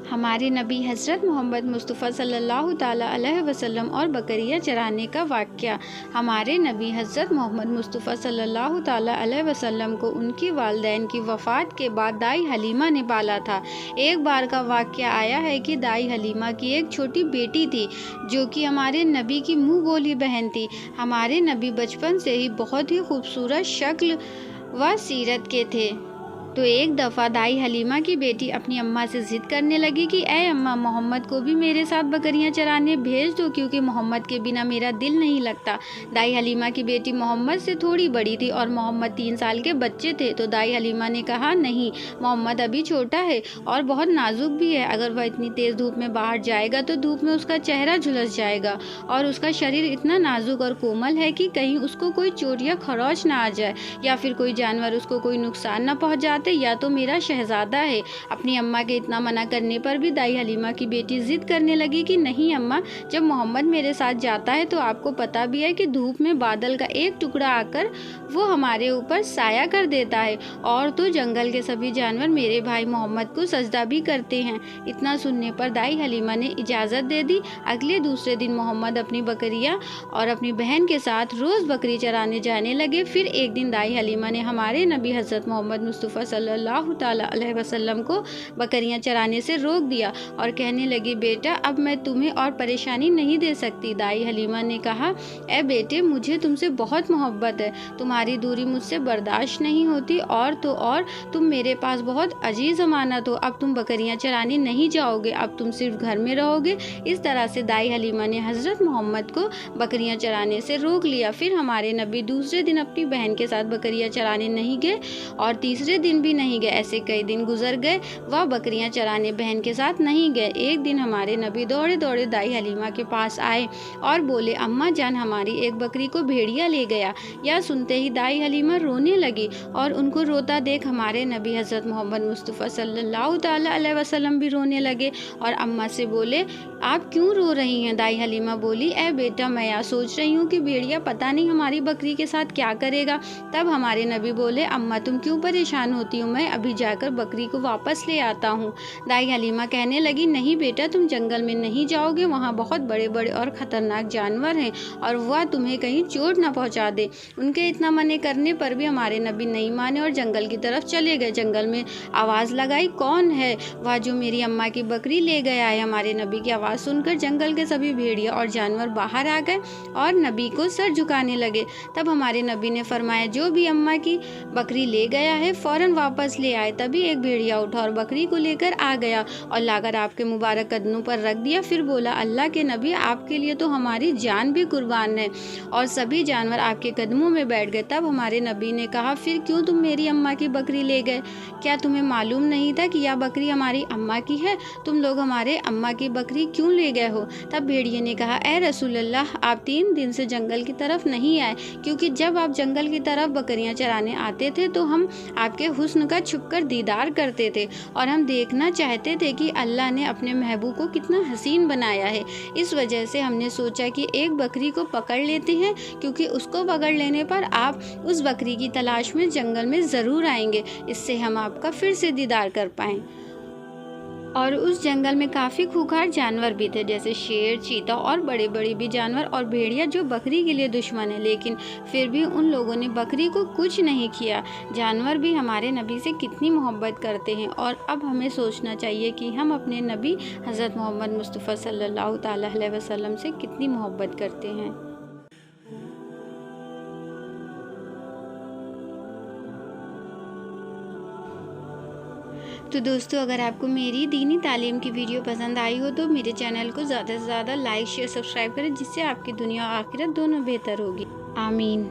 हमारे नबी हज़रत मोहम्मद मुस्तफ़ा सल्लल्लाहु ताला अलैहि वसल्लम और बकरियाँ चराने का वाक़या। हमारे नबी हज़रत मोहम्मद मुस्तफ़ा सल्लल्लाहु ताला अलैहि वसल्लम को उनकी वालिदैन की वफ़ात के बाद दाई हलीमा ने पाला था। एक बार का वाक़या आया है कि दाई हलीमा की एक छोटी बेटी थी जो कि हमारे नबी की मुँह बोली बहन थी। हमारे नबी बचपन से ही बहुत ही खूबसूरत शक्ल व सीरत के थे। तो एक दफ़ा दाई हलीमा की बेटी अपनी अम्मा से ज़िद करने लगी कि ऐ अम्मा, मोहम्मद को भी मेरे साथ बकरियां चराने भेज दो क्योंकि मोहम्मद के बिना मेरा दिल नहीं लगता। दाई हलीमा की बेटी मोहम्मद से थोड़ी बड़ी थी और मोहम्मद 3 साल के बच्चे थे। तो दाई हलीमा ने कहा, नहीं, मोहम्मद अभी छोटा है और बहुत नाजुक भी है। अगर वह इतनी तेज़ धूप में बाहर जाएगा तो धूप में उसका चेहरा झुलस जाएगा और उसका शरीर इतना नाजुक और कोमल है कि कहीं उसको कोई चोट या खरोच ना आ जाए या फिर कोई जानवर उसको कोई नुकसान ना पहुँचा या तो मेरा शहजादा है। अपनी अम्मा के इतना मना करने पर भी दाई हलीमा की बेटी जिद करने लगी कि नहीं अम्मा, जब मोहम्मद मेरे साथ जाता है तो आपको पता भी है कि धूप में बादल का एक टुकड़ा आकर वो हमारे ऊपर साया कर देता है और तो जंगल के सभी जानवर मेरे भाई मोहम्मद को सजदा भी करते हैं। इतना सुनने पर दाई हलीमा ने इजाज़त दे दी। अगले दूसरे दिन मोहम्मद अपनी बकरियाँ और अपनी बहन के साथ रोज़ बकरी चराने जाने लगे। फिर एक दिन दाई हलीमा ने हमारे नबी हज़रत मोहम्मद मुस्तफ़ा सल्लल्लाहु ताला अलैहि वसल्लम को बकरियां चराने से रोक दिया और कहने लगी, बेटा, अब मैं तुम्हें और परेशानी नहीं दे सकती। दाई हलीमा ने कहा, ए बेटे, मुझे तुमसे बहुत मोहब्बत है, तुम्हारी दूरी मुझसे बर्दाश्त नहीं होती और तो और तुम मेरे पास बहुत अजीज अमानत हो। अब तुम बकरियां चराने नहीं जाओगे, अब तुम सिर्फ घर में रहोगे। इस तरह से दाई हलीमा ने हज़रत मोहम्मद को बकरियां चराने से रोक लिया। फिर हमारे नबी दूसरे दिन अपनी बहन के साथ बकरियां चराने नहीं गए और तीसरे दिन भी नहीं गए। ऐसे कई दिन गुजर गए, वह बकरियां चराने बहन के साथ नहीं गए। एक दिन हमारे नबी दौड़े दौड़े दाई हलीमा के पास आए और बोले, अम्मा जान, हमारी एक बकरी को भेड़िया ले गया। यह सुनते ही दाई हलीमा रोने लगी और उनको रोता देख हमारे नबी हज़रत मोहम्मद मुस्तफ़ा सल्लल्लाहु ताला अलैहि वसल्लम भी रोने लगे और अम्मा से बोले, आप क्यों रो रही हैं? दाई हलीमा बोली, ए बेटा, मैं यह सोच रही हूँ कि भेड़िया पता नहीं हमारी बकरी के साथ क्या करेगा। तब हमारे नबी बोले, अम्मा तुम क्यों परेशान होती हो, मैं अभी जाकर बकरी को वापस ले आता हूँ। दाई हलीमा कहने लगी, नहीं बेटा, तुम जंगल में नहीं जाओगे, वहाँ बहुत बड़े बड़े और ख़तरनाक जानवर हैं और वह तुम्हें कहीं चोट ना पहुँचा दे। उनके इतना मना करने पर भी हमारे नबी नहीं माने और जंगल की तरफ चले गए। जंगल में आवाज़ लगाई, कौन है वह जो मेरी अम्मा की बकरी ले गया है? हमारे नबी की आवाज़ सुनकर जंगल के सभी भेड़िया और जानवर बाहर आ गए और नबी को सर झुकाने लगे। तब हमारे नबी ने फरमाया, जो भी अम्मा की बकरी ले गया है फ़ौरन वापस ले आए। तभी एक भेड़िया उठा और बकरी को लेकर आ गया और लाकर आपके मुबारक कदमों पर रख दिया। फिर बोला, अल्लाह के नबी, आपके लिए तो हमारी जान भी कुर्बान है। और सभी जानवर आपके कदमों में बैठ गए। तब हमारे नबी ने कहा, फिर क्यों तुम मेरी अम्मा की बकरी ले गए? क्या तुम्हें मालूम नहीं था कि यह बकरी हमारी अम्मा की है? तुम लोग हमारे अम्मा की बकरी क्यों ले गए हो? तब भेड़िए ने कहा, ए रसूलल्लाह, आप 3 दिन से जंगल की तरफ नहीं आए क्योंकि जब आप जंगल की तरफ बकरियां चराने आते थे तो हम आपके हुस्न का छुपकर दीदार करते थे और हम देखना चाहते थे कि अल्लाह ने अपने महबूब को कितना हसीन बनाया है। इस वजह से हमने सोचा कि एक बकरी को पकड़ लेते हैं क्योंकि उसको पकड़ लेने पर आप उस बकरी की तलाश में जंगल में ज़रूर आएंगे, इससे हम आपका फिर से दीदार कर पाएँ। और उस जंगल में काफ़ी खूंखार जानवर भी थे, जैसे शेर, चीता और बड़े बड़े भी जानवर और भेड़िया जो बकरी के लिए दुश्मन है, लेकिन फिर भी उन लोगों ने बकरी को कुछ नहीं किया। जानवर भी हमारे नबी से कितनी मोहब्बत करते हैं और अब हमें सोचना चाहिए कि हम अपने नबी हज़रत मोहम्मद मुस्तफ़ा सल्लल्लाहु ताला अलैहि वसल्लम से कितनी मोहब्बत करते हैं। तो दोस्तों, अगर आपको मेरी दीनी तालीम की वीडियो पसंद आई हो तो मेरे चैनल को ज़्यादा से ज़्यादा लाइक, शेयर, सब्सक्राइब करें, जिससे आपकी दुनिया और आखिरत दोनों बेहतर होगी। आमीन।